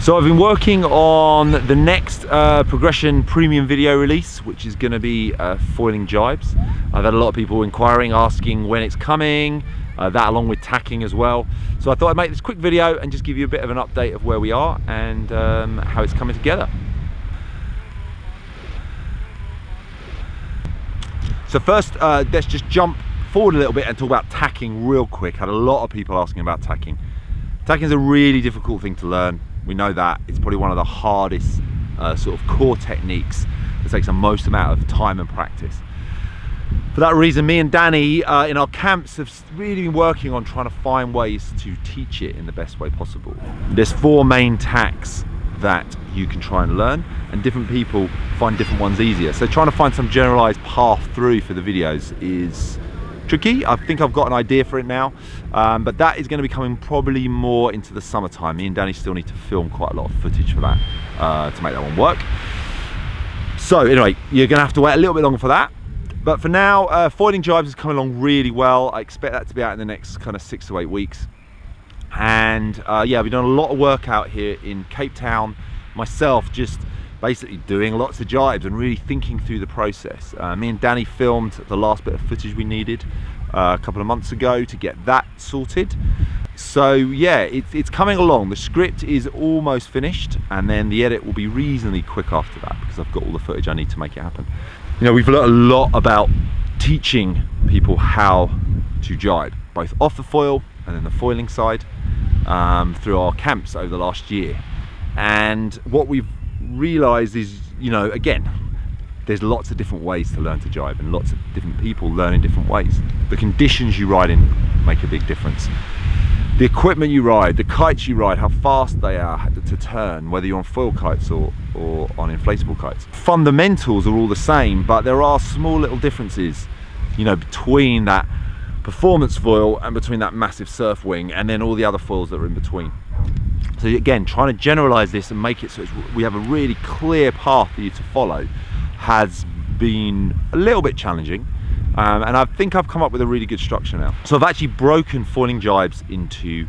So I've been working on the next progression premium video release, which is going to be Foiling Gybes. I've had a lot of people inquiring, asking when it's coming, that along with tacking as well. So I thought I'd make this quick video and just give you a bit of an update of where we are and how it's coming together. So first, let's just jump forward a little bit and talk about tacking real quick. Had a lot of people asking about tacking. Tacking is a really difficult thing to learn. We know that. It's probably one of the hardest sort of core techniques that takes the most amount of time and practice. For that reason, me and Danny in our camps have really been working on trying to find ways to teach it in the best way possible. There's 4 main tacks that you can try and learn, and different people find different ones easier. So trying to find some generalized path through for the videos is tricky. I think I've got an idea for it now, but that is going to be coming probably more into the summertime. Me and Danny still need to film quite a lot of footage for that to make that one work. So anyway, you're going to have to wait a little bit longer for that. But for now, Foiling Gybes is coming along really well. I expect that to be out in the next kind of 6 to 8 weeks. And yeah, we've done a lot of work out here in Cape Town. Myself just basically doing lots of jibes and really thinking through the process. Me and Danny filmed the last bit of footage we needed a couple of months ago to get that sorted. So yeah, it's coming along. The script is almost finished, and then the edit will be reasonably quick after that because I've got all the footage I need to make it happen. You know, we've learned a lot about teaching people how to jibe, both off the foil and then the foiling side, through our camps over the last year. And what we've realized is, you know, again, there's lots of different ways to learn to jibe and lots of different people learn in different ways. The conditions you ride in make a big difference. The equipment you ride, the kites you ride, how fast they are to turn, whether you're on foil kites or on inflatable kites. Fundamentals are all the same, but there are small little differences, you know, between that performance foil and between that massive surf wing and then all the other foils that are in between. So again, trying to generalize this and make it so we have a really clear path for you to follow has been a little bit challenging, and I think I've come up with a really good structure now. So I've actually broken Foiling Gybes into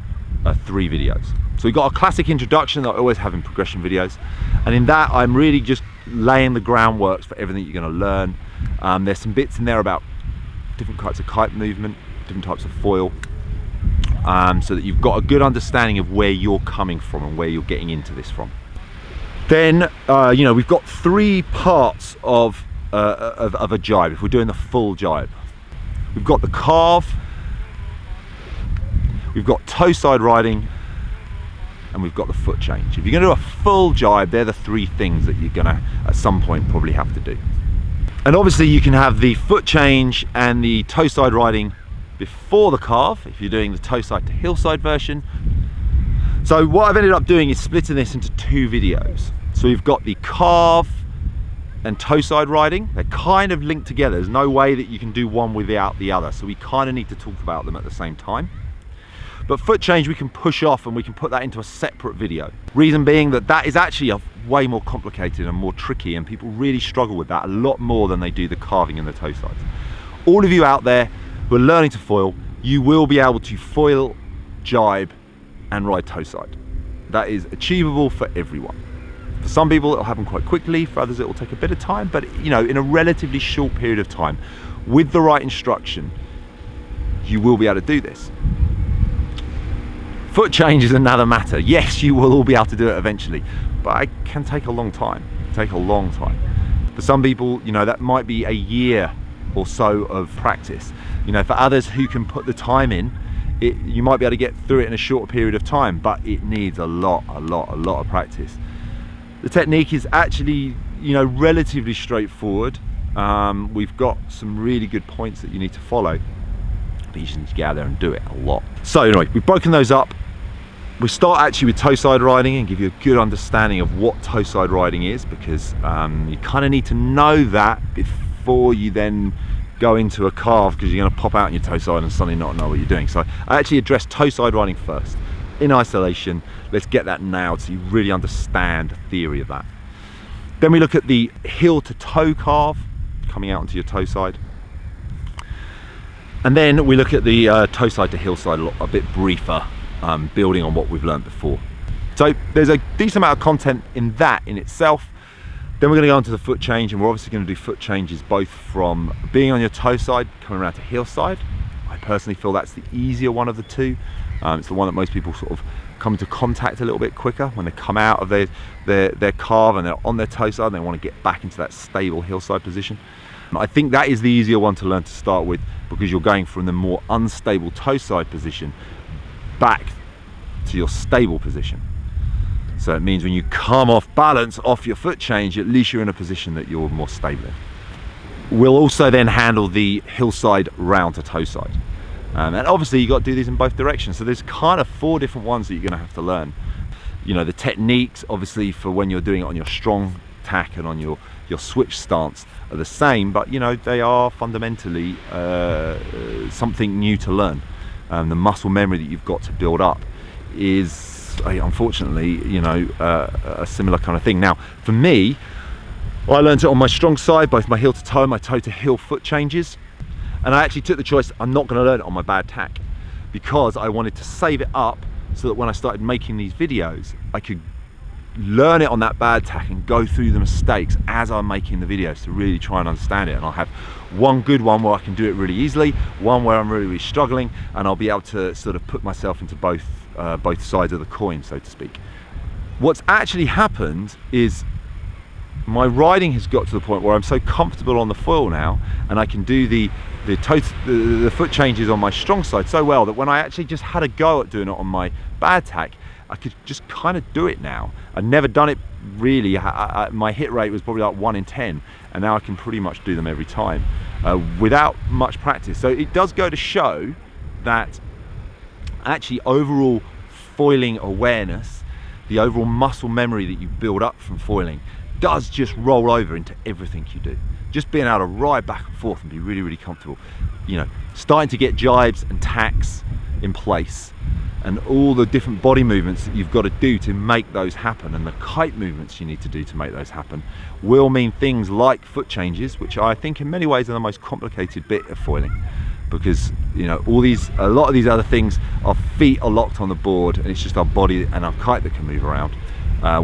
3 videos. So we've got a classic introduction that I always have in progression videos, and in that I'm really just laying the groundwork for everything you're going to learn. There's some bits in there about different types of kite movement, different types of foil, so that you've got a good understanding of where you're coming from and where you're getting into this from. Then you know, we've got 3 parts of a jibe if we're doing the full jibe. We've got the carve, we've got toeside riding, and we've got the foot change. If you're going to do a full jibe, they're the 3 things that you're going to at some point probably have to do. And obviously you can have the foot change and the toeside riding before the carve if you're doing the toeside to hillside version. So what I've ended up doing is splitting this into 2 videos. So we've got the carve and toeside riding. They're kind of linked together. There's no way that you can do one without the other, so we kind of need to talk about them at the same time. But foot change we can push off and we can put that into a separate video. Reason being that that is actually way more complicated and more tricky, and people really struggle with that a lot more than they do the carving and the toesides. All of you out there who are learning to foil, you will be able to foil, jibe and ride toeside. That is achievable for everyone. For some people it'll happen quite quickly, for others it will take a bit of time, but you know, in a relatively short period of time, with the right instruction, you will be able to do this. Foot change is another matter. Yes, you will all be able to do it eventually, but it can take a long time. For some people, you know, that might be a year or so of practice. You know, for others who can put the time in, you might be able to get through it in a short period of time, but it needs a lot of practice. The technique is actually, you know, relatively straightforward. We've got some really good points that you need to follow, but you just need to get out there and do it a lot. So anyway, we've broken those up. We start actually with toeside riding and give you a good understanding of what toeside riding is, because you kind of need to know that before you then go into a carve, because you're going to pop out on your toeside and suddenly not know what you're doing. So I actually address toeside riding first in isolation. Let's get that nailed so you really understand the theory of that. Then we look at the heel to toe carve coming out onto your toeside, and then we look at the toeside to hillside a bit briefer, building on what we've learned before. So there's a decent amount of content in that in itself. Then we're going to go on to the foot change, and we're obviously going to do foot changes both from being on your toe side, coming around to heel side. I personally feel that's the easier one of the two. It's the one that most people sort of come into contact a little bit quicker when they come out of their carve and they're on their toe side and they want to get back into that stable heel side position. I think that is the easier one to learn to start with, because you're going from the more unstable toe side position back to your stable position. So it means when you come off balance off your foot change, at least you're in a position that you're more stable in. We'll also then handle the hillside round to toe side. And obviously you've got to do these in both directions. So there's kind of 4 different ones that you're going to have to learn. You know, the techniques obviously for when you're doing it on your strong tack and on your switch stance are the same, but you know, they are fundamentally something new to learn. The muscle memory that you've got to build up is unfortunately, you know, a similar kind of thing. Now for me, I learned it on my strong side, both my heel to toe and my toe to heel foot changes, and I actually took the choice, I'm not going to learn it on my bad tack, because I wanted to save it up so that when I started making these videos I could learn it on that bad tack and go through the mistakes as I'm making the videos to really try and understand it. And I'll have one good one where I can do it really easily, one where I'm really struggling, and I'll be able to sort of put myself into both sides of the coin, so to speak. What's actually happened is my riding has got to the point where I'm so comfortable on the foil now, and I can do the foot changes on my strong side so well that when I actually just had a go at doing it on my bad tack, I could just kind of do it now. I'd never done it really. My hit rate was probably like 1 in 10, and now I can pretty much do them every time without much practice. So it does go to show that actually overall foiling awareness, the overall muscle memory that you build up from foiling, does just roll over into everything you do. Just being able to ride back and forth and be really, really comfortable. You know, starting to get jibes and tacks in place, and all the different body movements that you've got to do to make those happen, and the kite movements you need to do to make those happen, will mean things like foot changes, which I think in many ways are the most complicated bit of foiling, because you know, a lot of these other things, our feet are locked on the board and it's just our body and our kite that can move around.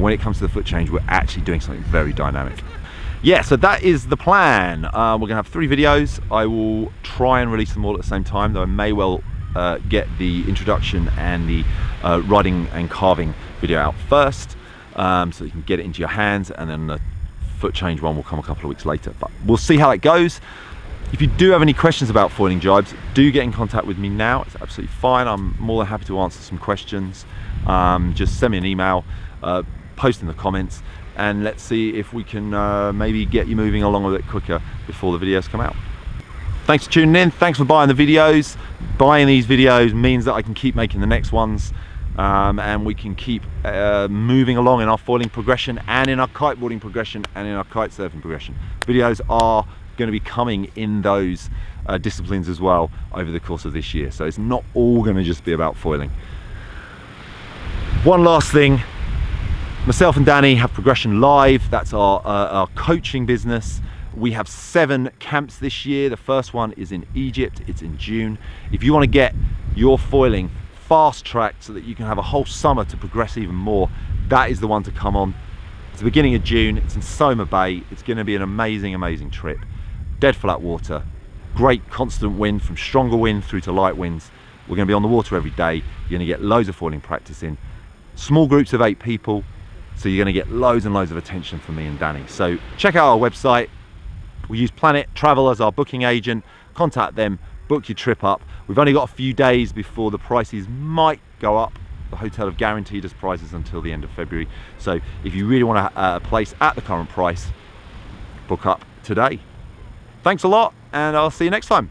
When it comes to the foot change, we're actually doing something very dynamic. Yeah, so that is the plan. We're gonna have 3 videos. I will try and release them all at the same time, though I may well get the introduction and the riding and carving video out first, so you can get it into your hands, and then the foot change one will come a couple of weeks later. But we'll see how it goes. If you do have any questions about foiling gybes, do get in contact with me now. It's absolutely fine. I'm more than happy to answer some questions. Just send me an email, post in the comments, and let's see if we can maybe get you moving along a bit quicker before the videos come out. Thanks for tuning in. Thanks for buying the videos. Buying these videos means that I can keep making the next ones, and we can keep moving along in our foiling progression, and in our kiteboarding progression, and in our kite surfing progression. Videos are going to be coming in those disciplines as well over the course of this year, so it's not all going to just be about foiling. One last thing, myself and Danny have Progression Live. That's our coaching business. We have 7 camps this year. The first one is in Egypt. It's in June. If you want to get your foiling fast tracked so that you can have a whole summer to progress even more, that is the one to come on. It's the beginning of June. It's in Soma Bay. It's going to be an amazing, amazing trip. Dead flat water, great constant wind, from stronger wind through to light winds. We're going to be on the water every day. You're going to get loads of foiling practice in. Small groups of 8 people, so you're going to get loads and loads of attention from me and Danny. So check out our website. We use Planet Travel as our booking agent. Contact them, book your trip up. We've only got a few days before the prices might go up. The hotel have guaranteed us prices until the end of February. So if you really want a place at the current price, book up today. Thanks a lot, and I'll see you next time.